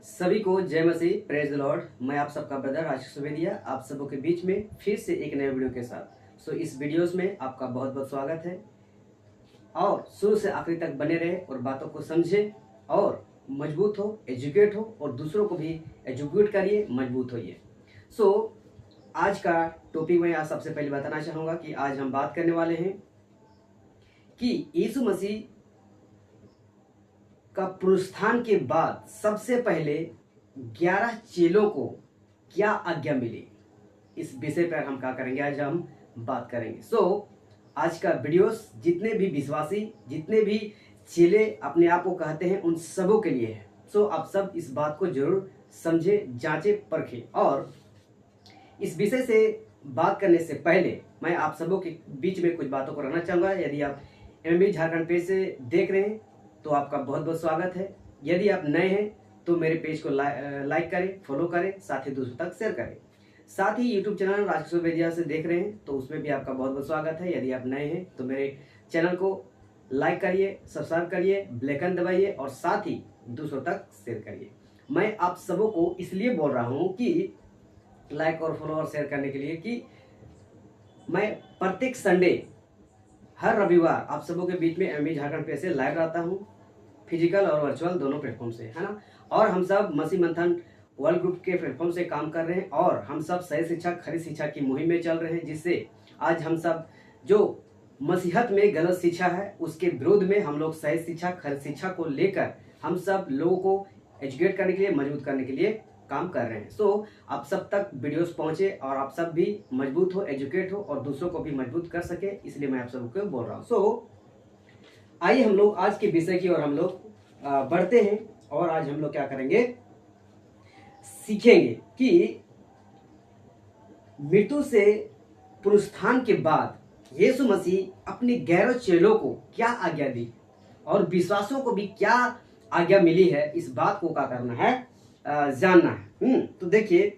सभी को जय मसीह, प्रेज द लॉर्ड। मैं आप सबका ब्रदर आशीष सुवेदिया आप सबों के बीच में फिर से एक नए वीडियो के साथ। इस वीडियोस में आपका बहुत बहुत स्वागत है और शुरू से आखिरी तक बने रहे और बातों को समझे और मजबूत हो, एजुकेट हो और दूसरों को भी एजुकेट करिए, मजबूत होइए। आज का टॉपिक मैं आज सबसे पहले बताना चाहूँगा कि आज हम बात करने वाले हैं कि यीशु मसीह का पुनरुत्थान के बाद सबसे पहले 11 चेलों को क्या आज्ञा मिली, इस विषय पर हम क्या करेंगे, आज हम बात करेंगे। आज का वीडियोस जितने भी विश्वासी, जितने भी चेले अपने आप को कहते हैं, उन सबों के लिए है। आप सब इस बात को जरूर समझे, जांचे, परखें। और इस विषय से बात करने से पहले मैं आप सबों के बीच में कुछ बातों को रखना चाहूँगा। यदि आप एमबी झारखंड पेज से देख रहे हैं तो आपका बहुत बहुत स्वागत है। यदि आप नए हैं तो मेरे पेज को लाइक करें, फॉलो करें, साथ ही दूसरों तक शेयर करें। साथ ही यूट्यूब चैनल आशीष सुवेदिया से देख रहे हैं तो उसमें भी आपका बहुत बहुत स्वागत है। यदि आप नए हैं तो मेरे चैनल को लाइक करिए, सब्सक्राइब करिए, बेल आइकन दबाइए और साथ ही दूसरों तक शेयर करिए। मैं आप सबों को इसलिए बोल रहा हूँ कि लाइक और फॉलो और शेयर करने के लिए कि मैं प्रत्येक संडे, हर रविवार आप सबों के बीच में एमबी झारखंड पे से लाइव रहता हूँ, फिजिकल और वर्चुअल दोनों प्लेटफॉर्म से, है ना। और हम सब मसीह मंथन वर्ल्ड ग्रुप के प्लेटफॉर्म से काम कर रहे हैं और हम सब सही शिक्षा खरी शिक्षा की मुहिम में चल रहे हैं, जिससे आज हम सब जो मसीहत में गलत शिक्षा है उसके विरोध में हम लोग सही शिक्षा खरी शिक्षा को लेकर हम सब लोगों को एजुकेट करने के लिए, मजबूत करने के लिए काम कर रहे हैं। आप सब तक वीडियोस पहुंचे और आप सब भी मजबूत हो, एजुकेट हो और दूसरों को भी मजबूत कर सके, इसलिए मैं आप सबको बोल रहा हूँ। आइए हम लोग आज के विषय की ओर हम लोग बढ़ते हैं और आज हम लोग क्या करेंगे, सीखेंगे कि मृत्यु से पुनरुत्थान के बाद यीशु मसीह अपने 11 चेलों को क्या आज्ञा दी और विश्वासियों को भी क्या आज्ञा मिली है, इस बात को क्या करना है, जानना है। तो देखिए,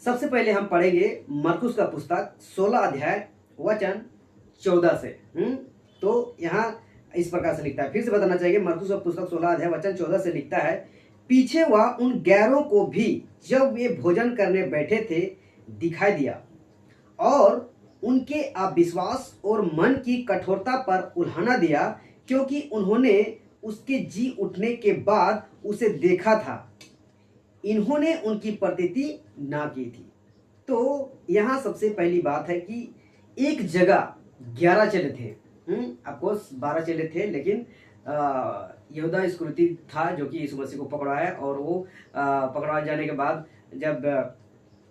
सबसे पहले हम पढ़ेंगे मरकुस का पुस्तक 16 अध्याय वचन 14 से। तो यहाँ इस प्रकार से लिखता है, फिर से बताना चाहिए, मरकुस का पुस्तक 16 अध्याय वचन 14 से लिखता है, पीछे वह उन 11 को भी जब वे भोजन करने बैठे थे दिखाई दिया और उनके अविश्वास और मन की कठोरता पर उल्हाना दिया, क्योंकि उन्होंने उसके जी उठने के बाद उसे देखा था, इन्होंने उनकी प्रतीति ना की थी। तो यहाँ सबसे पहली बात है कि एक जगह 11 चेले थे, अफकोर्स 12 चेले थे, लेकिन यहूदा इस्करियोती था जो कि यीशु मसीह को पकड़वाया और वो पकड़वा जाने के बाद जब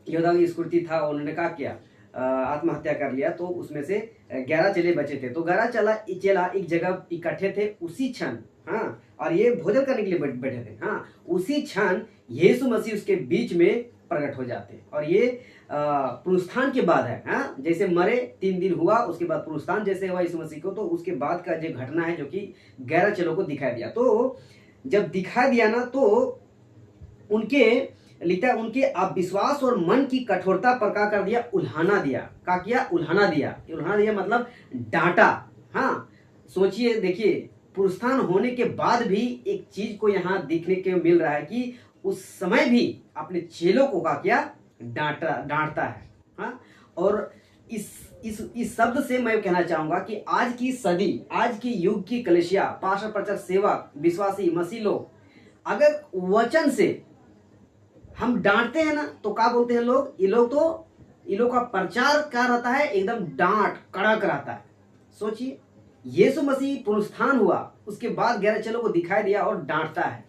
यहूदा इस्करियोती था, उन्होंने क्या किया, आत्महत्या कर लिया। तो उसमें से 11 चेले बचे थे। तो 11 चेला एक जगह इकट्ठे थे उसी क्षण, हाँ, और ये भोजन करने के लिए बैठे थे, हाँ, उसी क्षण यीशु मसीह उसके बीच में प्रकट हो जाते। और ये पुनरुत्थान के बाद है, हाँ, जैसे मरे 3 दिन हुआ, उसके बाद पुनरुत्थान जैसे हुआ यीशु मसीह को, तो उसके बाद का जो घटना है जो कि 11 चेलों को दिखाई दिया। तो जब दिखाई दिया ना, तो उनके लिखता है, उनके अविश्वास और मन की कठोरता पर क्या कर दिया, उल्हाना दिया। क्या किया, उल्हाना दिया। उल्हाना दिया मतलब डांटा। हाँ, सोचिए, देखिए, पुनरुत्थान होने के बाद भी एक चीज को यहाँ देखने के मिल रहा है कि उस समय भी अपने चेलों को क्या किया, डांटता है। हाँ, और इस शब्द से मैं कहना चाहूंगा कि आज की सदी, आज की युग की कलीसिया, पास्टर, प्रचारक, सेवक, विश्वासी, मसीह लोग, अगर वचन से हम डांटते हैं ना, तो क्या बोलते हैं लोग, ये लोग का प्रचार क्या रहता है, एकदम डांट कड़क रहता है। सोचिए, यीशु मसीह पुनरुत्थान हुआ, उसके बाद 11 चेलों को दिखाई दिया और डांटता है।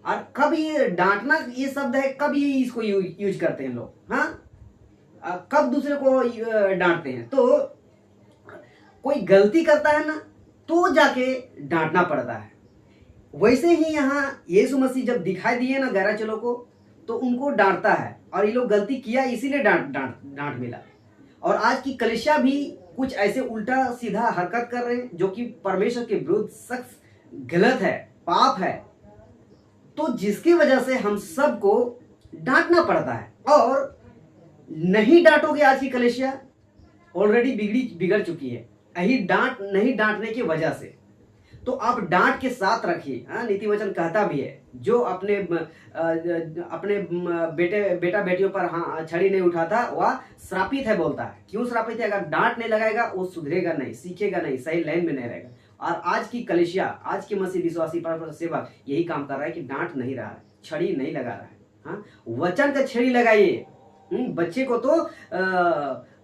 और कब ये डांटना, ये शब्द है, कब ये इसको यूज करते हैं लोग, हाँ, कब दूसरे को डांटते हैं, तो कोई गलती करता है ना, तो जाके डांटना पड़ता है। वैसे ही यहाँ यीशु मसीह जब दिखाई दिए ना 11 चेलों को, तो उनको डांटता है और ये लोग गलती किया, इसीलिए डांट मिला। और आज की कलीसिया भी कुछ ऐसे उल्टा सीधा हरकत कर रहे हैं जो कि परमेश्वर के विरुद्ध सख्त गलत है, पाप है, तो जिसकी वजह से हम सबको डांटना पड़ता है। और नहीं डांटोगे, आज की कलीसिया ऑलरेडी बिगड़ चुकी है, यही नहीं डांटने की वजह से। तो आप डांट के साथ रखिए। हाँ, नीति वचन कहता भी है, जो अपने बेटा बेटियों पर हाँ छड़ी नहीं उठाता वह श्रापित है बोलता है। क्यों श्रापित है? अगर डांट नहीं लगाएगा वो सुधरेगा नहीं, सीखेगा नहीं, सही लाइन में नहीं रहेगा। और आज की कलीसिया, आज की मसीह विश्वासी परमेश्वर सेवक यही काम कर रहा है कि डांट नहीं रहा है, छड़ी नहीं लगा रहा है। हाँ, वचन का छड़ी लगाइए। बच्चे को तो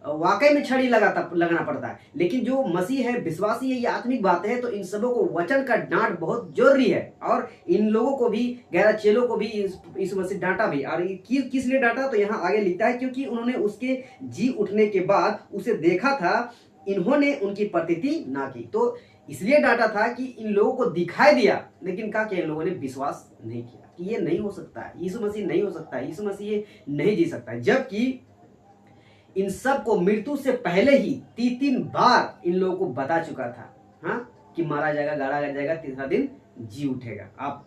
वाकई में छड़ी लगाना पड़ता है, लेकिन जो मसीह है, विश्वासी है, ये आत्मिक बात है, तो इन सबों को वचन का डांट बहुत जरूरी है। और इन लोगों को भी, 11 चेलों को भी इस मसीह डांटा भी। और किस लिए डांटा? तो यहाँ आगे लिखता है, क्योंकि उन्होंने उसके जी उठने के बाद उसे देखा था, इन्होंने उनकी प्रतीति ना की। तो इसलिए डांटा था कि इन लोगों को दिखाई दिया, लेकिन क्या किया? इन लोगों ने विश्वास नहीं किया कि ये नहीं हो सकता है, यीशु मसीह नहीं हो सकता है, यीशु मसीह ये नहीं जी सकता है। जबकि इन सब को मृत्यु से पहले ही 3 बार इन लोगों को बता चुका था, हाँ, कि मारा जाएगा, गाड़ा जाएगा, तीसरा दिन जी उठेगा। आप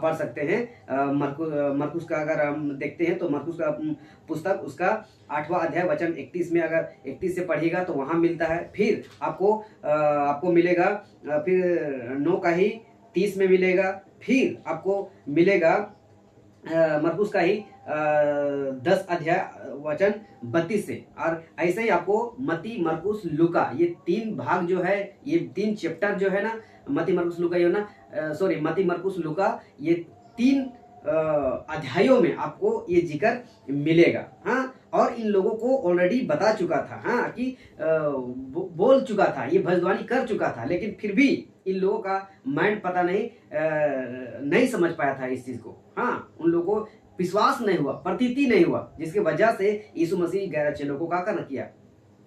पढ़ सकते हैं मरकुस का, अगर हम देखते हैं तो मरकुस का पुस्तक उसका 8वां अध्याय वचन 31 में, अगर 31 से पढ़िएगा तो वहां मिलता है। फिर आपको मिलेगा, फिर 9 का ही 30 में मिलेगा। फिर आपको मिलेगा मरकुस का ही 10 अध्याय वचन 32 से। और ऐसे ही आपको मती, मरकुस, लूका, ये 3 भाग जो है, ये 3 चैप्टर जो है ना, मती, मरकुस, लूका, ये ना मती, मरकुस, लूका, ये 3 अध्यायों में आपको ये जिक्र मिलेगा। हाँ, और इन लोगों को ऑलरेडी बता चुका था, हाँ, कि बोल चुका था, ये भविष्यवाणी कर चुका था, लेकिन फिर भी इन लोगों का माइंड पता नहीं समझ पाया था इस चीज को। हाँ, उन लोगों को विश्वास नहीं हुआ, प्रतीति नहीं हुआ, जिसकी वजह से यीशु मसीह 11 चेलों को क्या करना किया?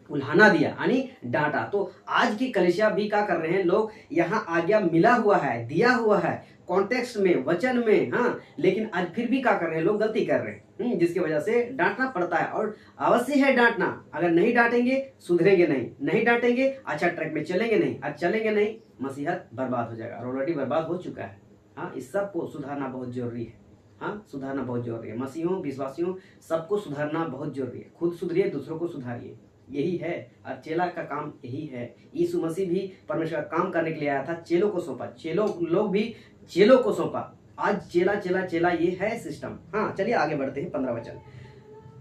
उल्हाना दिया, यानी डांटा। तो आज की कलीसिया भी क्या कर रहे हैं लोग? यहाँ आज्ञा मिला हुआ है, दिया हुआ है कॉन्टेक्स्ट में, वचन में, हाँ, लेकिन आज फिर भी क्या कर रहे हैं लोग? गलती कर रहे हैं, जिसकी वजह से डांटना पड़ता है। और अवश्य है डांटना। अगर नहीं डांटेंगे सुधरेंगे नहीं डांटेंगे अच्छा ट्रैक में चलेंगे नहीं, और चलेंगे नहीं मसीहत बर्बाद हो जाएगा, और ऑलरेडी बर्बाद हो चुका है। हाँ, इस सब को सुधारना बहुत जरूरी है। हाँ, सुधारना बहुत जरूरी है। मसीहों, विश्वासियों, सबको सुधारना बहुत जरूरी है। खुद सुधरिए, दूसरों को सुधारिए, यही है। और चेला का काम यही है। यीशु मसीह भी परमेश्वर का काम करने के लिए आया था, चेलों को सौंपा, लोग भी चेलों को सौंपा। आज चेला चेला चेला, ये है सिस्टम। हाँ, चलिए आगे बढ़ते हैं। 15 वचन,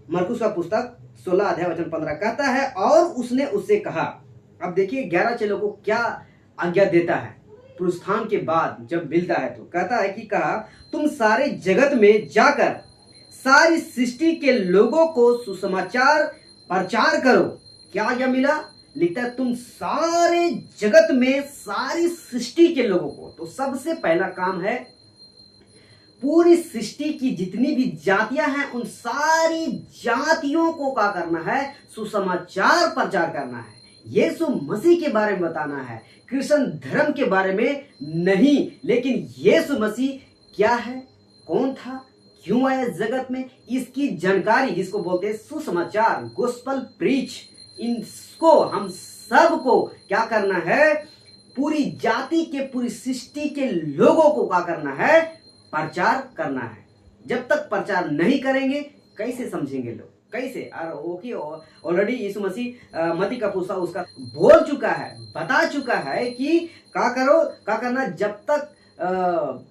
मरकुस का पुस्तक 16 अध्याय वचन 15 कहता है, और उसने उससे कहा। अब देखिए 11 चेलों को क्या आज्ञा देता है पुनरुत्थान के बाद जब मिलता है, तो कहता है कि कहा, तुम सारे जगत में जाकर सारी सृष्टि के लोगों को सुसमाचार प्रचार करो। क्या आज्ञा मिला? लिखता है तुम सारे जगत में सारी सृष्टि के लोगों को। तो सबसे पहला काम है पूरी सृष्टि की जितनी भी जातियां हैं उन सारी जातियों को क्या करना है? सुसमाचार प्रचार करना है। यीशु मसीह के बारे में बताना है, क्रिश्चियन धर्म के बारे में नहीं, लेकिन यीशु मसीह क्या है, कौन था, क्यों आया जगत में, इसकी जानकारी, जिसको बोलते हैं सुसमाचार, गोस्पल प्रीच, इनको हम सब को क्या करना है? पूरी जाति के, पूरी सृष्टि के लोगों को क्या करना है? प्रचार करना है। जब तक प्रचार नहीं करेंगे कैसे समझेंगे लोग, कैसे? और ऑलरेडी यीशु मसीह मती का पुस्तक उसका बोल चुका है, बता चुका है कि क्या करो, क्या करना। जब तक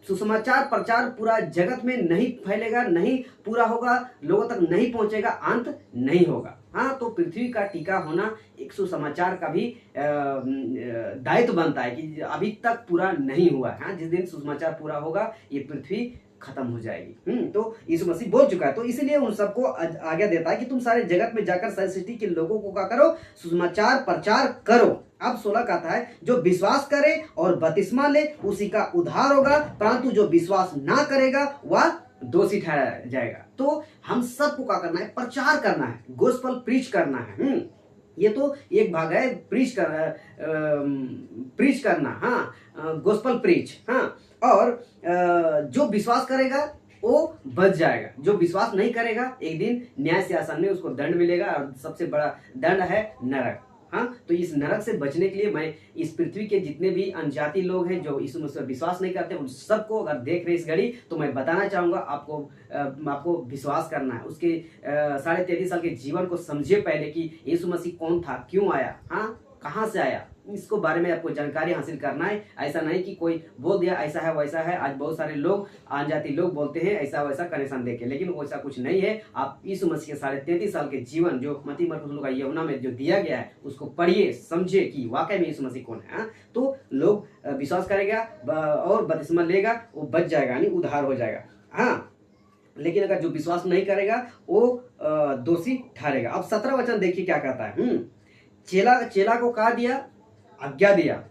सुसमाचार प्रचार पूरा जगत में नहीं फैलेगा, नहीं पूरा होगा, लोगों तक नहीं पहुंचेगा, अंत नहीं होगा। हाँ, तो पृथ्वी का टीका होना एक सुसमाचार का भी दायित्व बनता है कि अभी तक पूरा नहीं हुआ है। हाँ, जिस दिन सुसमाचार पूरा होगा ये पृथ्वी खत्म हो जाएगी। तो यीशु मसीह बोल चुका है। तो इसलिए उन सबको आज्ञा देता है कि तुम सारे जगत में जाकर सारी सृष्टि के लोगों को क्या करो? सुसमाचार प्रचार करो। अब 16 कहता है जो विश्वास करे और बपतिस्मा ले उसी का उद्धार होगा, परंतु जो विश्वास ना करेगा वह दोषी ठहराया जाएगा। तो हम सबको क्या करना है? प्रचार करना है, गोस्पल प्रीच करना है। ये तो एक भाग है, प्रीच करना, हाँ, गोस्पल प्रीच। हाँ, और जो विश्वास करेगा वो बच जाएगा, जो विश्वास नहीं करेगा एक दिन न्याय सिंहासन में उसको दंड मिलेगा, और सबसे बड़ा दंड है नरक। हाँ, तो इस नरक से बचने के लिए मैं इस पृथ्वी के जितने भी अनजाति लोग हैं जो यीशु मसीह पर विश्वास नहीं करते, उन सबको अगर देख रहे इस घड़ी, तो मैं बताना चाहूंगा आपको विश्वास करना है। उसके 33.5 साल के जीवन को समझिए पहले कि यीशु मसीह कौन था, क्यों आया, हाँ, कहाँ से आया, इसको बारे में आपको जानकारी हासिल करना है। ऐसा नहीं कि कोई बोल दिया ऐसा है वैसा है। आज बहुत सारे लोग अनजाति लोग बोलते हैं ऐसा वैसा कनेक्शन देके, लेकिन वैसा कुछ नहीं है। आप यीशु मसीह के 33.5 साल के जीवन जो मत्ती मरकुस लूका यूहन्ना में जो दिया गया है उसको पढ़िए, समझिए कि वाकई में यीशु मसीह कौन है। हाँ? तो लोग विश्वास करेगा और बपतिस्मा लेगा, वो बच जाएगा, यानी उद्धार हो जाएगा। हाँ, लेकिन अगर जो विश्वास नहीं करेगा वो दोषी ठहरेगा। अब 17 वचन देखिए क्या कहता है। चेला को कहा दिया, आज्ञा दिया।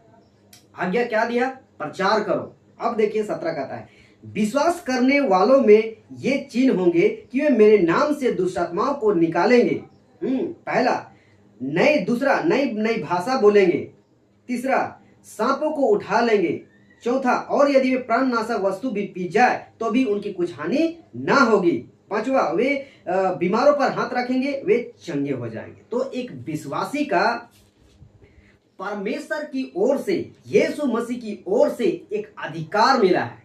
आज्ञा क्या दिया? प्रचार करो। अब देखिए 17 कहता है, विश्वास करने वालों में ये चिन्ह होंगे कि वे मेरे नाम से दुष्ट आत्माओं को निकालेंगे। पहला, दूसरा नई भाषा बोलेंगे। तीसरा, सांपों को उठा लेंगे। चौथा, और यदि वे प्राणनाशक वस्तु भी पी जाए तो भी उनकी कुछ हानि ना होगी। पांचवा, वे बीमारों पर हाथ रखेंगे, वे चंगे हो जाएंगे। तो एक विश्वासी का परमेश्वर की ओर से, यीशु मसीह की ओर से एक अधिकार मिला है।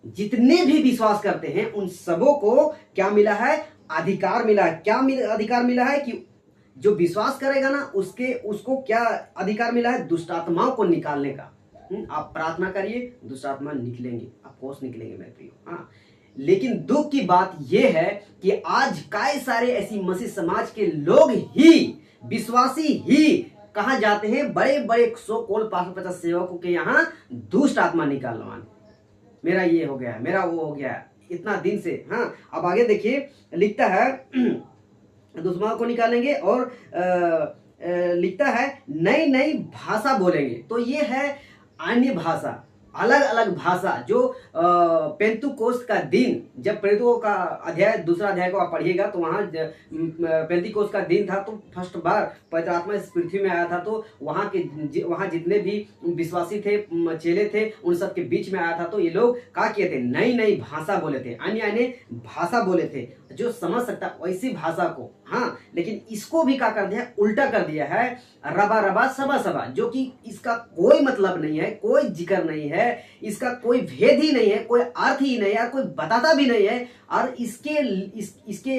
जितने भी विश्वास करते हैं उन सबों को क्या मिला है? अधिकार मिला है। क्या अधिकार मिला है? कि जो विश्वास करेगा ना उसको क्या अधिकार मिला है? दुष्ट आत्माओं को निकालने का। आप प्रार्थना करिए, दुष्ट आत्मा निकलेंगे, ऑफकोर्स निकलेंगे मेरे प्रियो। हाँ, लेकिन दुख की बात यह है कि आज कई सारे ऐसी मसीह समाज के लोग ही, विश्वासी ही कहा जाते हैं बड़े बड़े सो कॉल 550 सेवकों के यहाँ दुष्ट आत्मा निकालवाने। मेरा ये हो गया, मेरा वो हो गया, इतना दिन से। हाँ, अब आगे देखिए, लिखता है दुश्मनों को निकालेंगे और लिखता है नई भाषा बोलेंगे। तो ये है अन्य भाषा, अलग अलग भाषा। जो पेंतुकोस्त का दिन, जब प्रेरितों का अध्याय, दूसरा अध्याय को आप पढ़िएगा तो वहाँ पेंतिकोस्त का दिन था। तो फर्स्ट बार पवित्र आत्मा इस पृथ्वी में आया था। तो वहाँ जितने भी विश्वासी थे, चेले थे, उन सब के बीच में आया था। तो ये लोग क्या किए थे? नई भाषा बोले थे, अन्य भाषा बोले थे, जो समझ सकता वैसी भाषा को। हाँ, लेकिन इसको भी क्या कर दिया? उल्टा कर दिया है, रबा रबा सबा सबा, जो कि इसका कोई मतलब नहीं है, कोई जिक्र नहीं है, इसका कोई भेद ही नहीं है, कोई अर्थ ही नहीं है, कोई बताता भी नहीं है। और इसके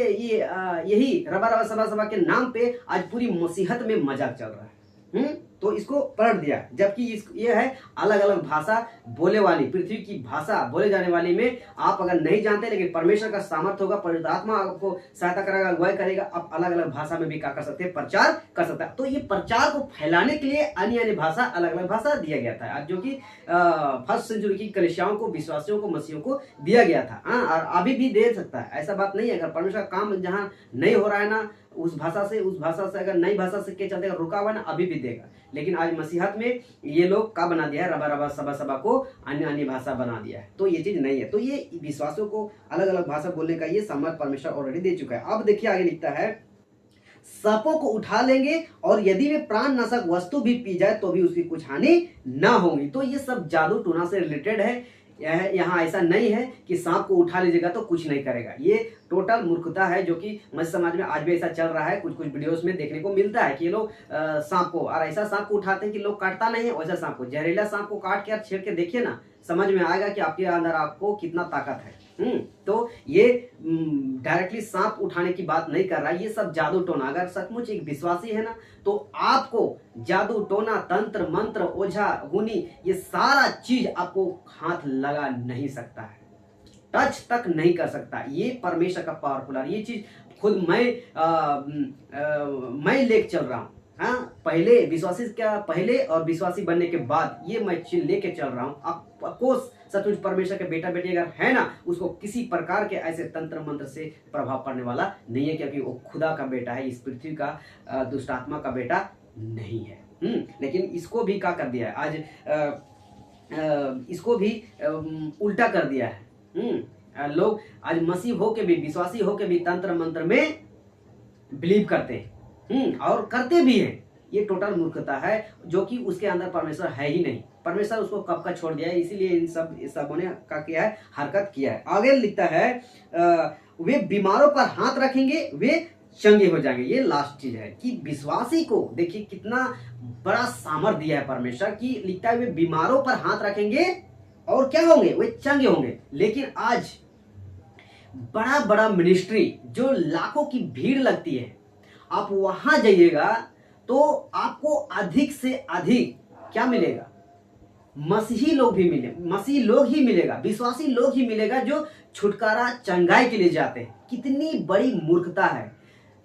यही रबा रबा सबा सबा के नाम पे आज पूरी मसीहत में मजाक चल रहा है। तो इसको पलट दिया, जबकि ये है अलग अलग भाषा बोले वाली, पृथ्वी की भाषा बोले जाने वाली में आप अगर नहीं जानते, लेकिन परमेश्वर का सामर्थ्य होगा, पवित्र आत्मा आपको सहायता करेगा, अगुवाई करेगा, आप अलग अलग भाषा में भी क्या कर सकते हैं? प्रचार कर सकता है। तो ये प्रचार को फैलाने के लिए अन्य भाषा, अलग अलग भाषा दिया गया था, आज जो कि फर्स्ट सेंचुरी की कलीसियाओं को, विश्वासियों को, मसीहों को दिया गया था। हाँ, और अभी भी दे सकता है, ऐसा बात नहीं है। अगर परमेश्वर का काम जहाँ नहीं हो रहा है ना, उस भाषा से अगर नई भाषा से के चलते रुका हुआ ना, अभी भी देगा। लेकिन आज मसीहत में ये लोग का बना दिया है, रबा रबा सबा सबा को अन्य भाषा बना दिया है। तो ये चीज नहीं है। तो ये विश्वासों को अलग अलग भाषा बोलने का ये सामर्थ परमेश्वर ऑलरेडी दे चुका है। अब देखिए आगे लिखता है, सांपों को उठा लेंगे और यदि वे प्राणनाशक वस्तु भी पी जाए तो भी उसकी कुछ हानि ना होगी। तो ये सब जादू टोना से रिलेटेड है। यहाँ ऐसा नहीं है कि सांप को उठा लीजिएगा तो कुछ नहीं करेगा। ये टोटल मूर्खता है, जो कि मसीह समाज में आज भी ऐसा चल रहा है। कुछ वीडियोस में देखने को मिलता है कि ये लोग सांप को, और ऐसा सांप को उठाते हैं कि लोग काटता नहीं है, वैसा सांप को, जहरीला सांप को काट के छेड़ के देखिए ना, समझ में आएगा कि आपके अंदर आपको कितना ताकत है। तो ये डायरेक्टली सांप उठाने की बात नहीं कर रहा है, ये सब जादू टोना। अगर सचमुच एक विश्वासी है ना, तो आपको जादू टोना, तंत्र मंत्र, ओझा गुनी, ये सारा चीज आपको हाथ लगा नहीं सकता है, टच तक नहीं कर सकता। ये परमेश्वर का पावरफुल है। ये चीज खुद मैं लेके चल रहा हूँ। हाँ, पहले विश्वासी क्या, पहले और विश्वासी बनने के बाद ये मैं लेके चल रहा हूँ। अफकोर्स सचमुच परमेश्वर के बेटा बेटी अगर है ना, उसको किसी प्रकार के ऐसे तंत्र मंत्र से प्रभाव पड़ने वाला नहीं है, क्योंकि वो खुदा का बेटा है, इस पृथ्वी का दुष्ट आत्मा का बेटा नहीं है। लेकिन इसको भी क्या कर दिया है आज, इसको भी उल्टा कर दिया है। लोग आज मसीह हो के भी, विश्वासी हो के भी तंत्र मंत्र में बिलीव करते हैं, और करते भी हैं। ये टोटल मूर्खता है, जो कि उसके अंदर परमेश्वर है ही नहीं। परमेश्वर उसको कब का छोड़ दिया है, इसीलिए इन सबों ने क्या किया है? हरकत किया है। आगे लिखता है, वे बीमारों पर हाथ रखेंगे, वे चंगे हो जाएंगे। ये लास्ट चीज है कि विश्वासी को देखिए कितना बड़ा सामर्थ्य दिया है परमेश्वर की। लिखता है वे बीमारों पर हाथ रखेंगे और क्या होंगे? वे चंगे होंगे। लेकिन आज बड़ा बड़ा मिनिस्ट्री जो लाखों की भीड़ लगती है, आप वहां जाइएगा तो आपको अधिक से अधिक क्या मिलेगा? मसीही लोग ही मिलेगा, विश्वासी लोग ही मिलेगा जो छुटकारा चंगाई के लिए जाते हैं। कितनी बड़ी मूर्खता है!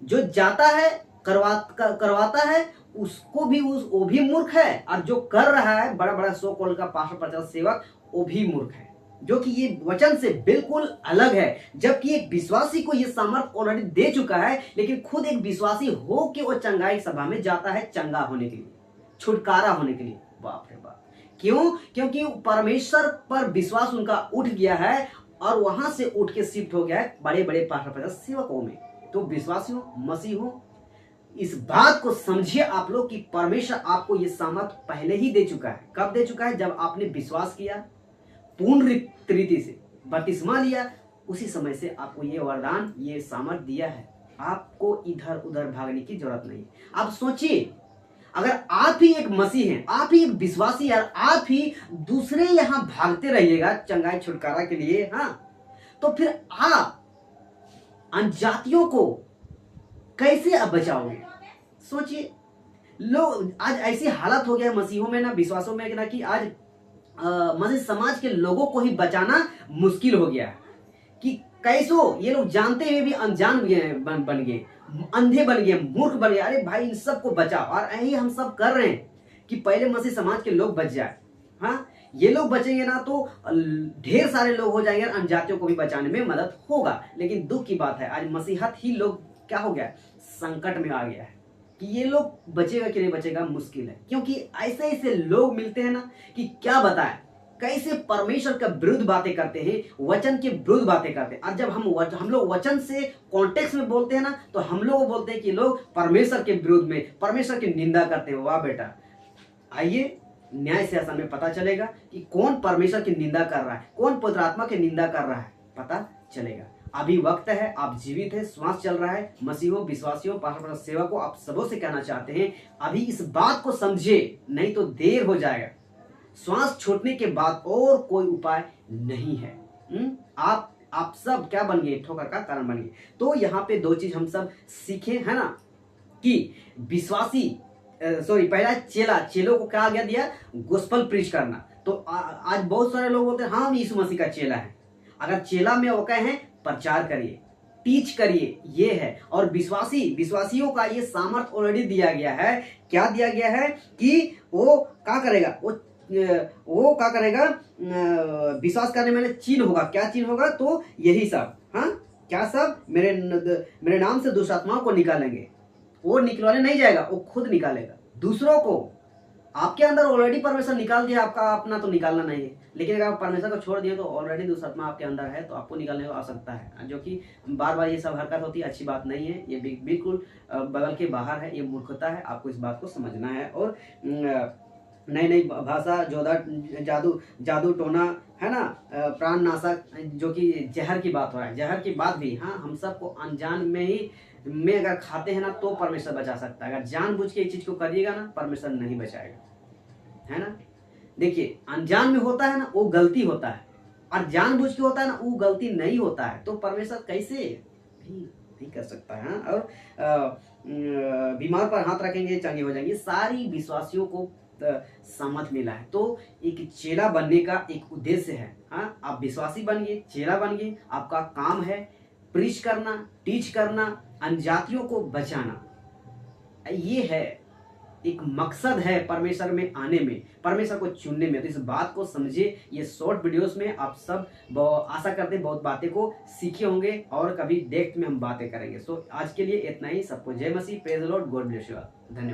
जो जाता है करवाता है उसको भी वो भी मूर्ख है, और जो कर रहा है बड़ा बड़ा सो कॉल का पास्टर प्रचारक सेवक वो भी मूर्ख है, जो कि ये वचन से बिल्कुल अलग है। जबकि एक विश्वासी को ये सामर्थ ऑलरेडी दे चुका है, लेकिन खुद एक विश्वासी हो कि वो चंगाई सभा में जाता है चंगा होने के लिए, छुटकारा होने के लिए। बाप रे बाप! क्यों? क्योंकि परमेश्वर पर विश्वास उनका उठ गया है और वहां से उठ के शिफ्ट हो गया है बड़े बड़े पास्टर प्रचारक सेवकों में। तो विश्वासियों, मसीहों, इस बात को समझिए आप लोग कि परमेश्वर आपको ये सामर्थ पहले ही दे चुका है। कब दे चुका है? जब आपने विश्वास किया, पूर्ण रीति से बपतिस्मा लिया, उसी समय से आपको ये वरदान, ये सामर्थ दिया है। आपको इधर उधर भागने की जरूरत नहीं। आप सोचिए, अगर आप ही एक मसीह हैं, आप ही एक विश्वासी, और आप ही दूसरे यहां भागते रहिएगा चंगाई छुटकारा के लिए, हाँ, तो फिर आप अनजातियों को कैसे आप बचाओगे? सोचिए, लोग आज ऐसी हालत हो गया है मसीहों में ना, विश्वासों में ना, कि आज मसीह समाज के लोगों को ही बचाना मुश्किल हो गया है। कि कैसो ये लोग जानते हुए भी अनजान बन गए, अंधे बन गए, मूर्ख बन गए। अरे भाई, इन सबको बचाओ, और यही हम सब कर रहे हैं कि पहले मसीह समाज के लोग बच जाए। हाँ, ये लोग बचेंगे ना तो ढेर सारे लोग हो जाएंगे, अनजातियों को भी बचाने में मदद होगा। लेकिन दुख की बात है, आज मसीहत ही लोग क्या हो गया, संकट में आ गया है कि ये लोग बचेगा कि नहीं बचेगा, मुश्किल है। क्योंकि ऐसे ऐसे लोग मिलते हैं ना कि क्या बताएं, कैसे परमेश्वर के विरुद्ध बातें करते हैं, वचन के विरुद्ध बातें करते हैं। और जब हम लोग वचन से कॉन्टेक्स्ट में बोलते हैं ना, तो हम लोग बोलते हैं कि लोग परमेश्वर के विरुद्ध में, परमेश्वर की निंदा करते हैं। वाह बेटा, आइए न्याय सिंहासन में पता चलेगा कि कौन परमेश्वर की निंदा कर रहा है, कौन पवित्र आत्मा की निंदा कर रहा है, पता चलेगा। अभी वक्त है, आप जीवित है, श्वास चल रहा है। मसीहों, विश्वासियों, पास्टर सेवकों, आप सबों से कहना चाहते हैं, अभी इस बात को समझिए, नहीं तो देर हो जाएगा। श्वास छूटने के बाद और कोई उपाय नहीं है। आप सब क्या बन गए, ठोकर का कारण बन गए। तो यहाँ पे दो चीज हम सब सीखे है ना, कि विश्वासी पहला चेलों को क्या आज्ञा दिया, गोस्पेल प्रीच करना। तो आज बहुत सारे लोग बोलते हैं हाँ, हम यीशु मसीह का चेला है। अगर चेला में वो कहे हैं, प्रचार करिए, टीच करिए, ये है। और विश्वासियों का ये सामर्थ ऑलरेडी दिया गया है। क्या दिया गया है कि वो क्या करेगा, वो क्या करेगा, विश्वास करने में चिन्ह होगा। क्या चिन्ह होगा? तो यही सब, हाँ, क्या सब, मेरे नाम से दुष्ट आत्माओं को निकालेंगे। वो निकलवाने नहीं जाएगा, वो खुद निकालेगा दूसरों को। आपके अंदर ऑलरेडी परमेश्वर निकाल दिया, आपका अपना तो निकालना नहीं है। लेकिन अगर आप परमेश्वर को छोड़ दिए तो ऑलरेडी दुष्ट आत्मा आपके अंदर है, तो आपको निकालने की आवश्यकता है। जो कि बार बार ये सब हरकत होती है, अच्छी बात नहीं है। ये बिल्कुल बगल के बाहर है, ये मूर्खता है। आपको इस बात को समझना है। और नई नई भाषा, जादू टोना, है ना, प्राण नाशक, जो कि जहर की बात हो रहा है, जहर की बात भी, हाँ, हम सबको अनजान में अगर खाते हैं ना, तो परमेश्वर बचा सकता है। अगर जानबूझ के इस चीज को करिएगा ना, परमेश्वर नहीं बचाएगा, है ना। देखिए, अनजान में होता है ना, वो गलती होता है, और जानबूझ के होता है ना, वो गलती नहीं होता है। तो परमेश्वर कैसे भी नहीं कर सकता है। और बीमार पर हाथ रखेंगे, चंगे हो जाएंगे। सारी विश्वासियों को समझ मिला है। तो एक चेला बनने का एक उद्देश्य है। हाँ, आप विश्वासी बन गए, चेला बन गए, आपका काम है प्रीच करना, टीच करना, अनजातियों को बचाना। ये है, एक मकसद है परमेश्वर में आने में, परमेश्वर को चुनने में। तो इस बात को समझिए। ये शॉर्ट वीडियोस में आप सब आशा करते हैं बहुत बातें को सीखे होंगे, और कभी डेप्थ में हम बातें करेंगे। सो आज के लिए इतना ही। सबको जय मसीह, praise the Lord, God bless you all. धन्यवाद।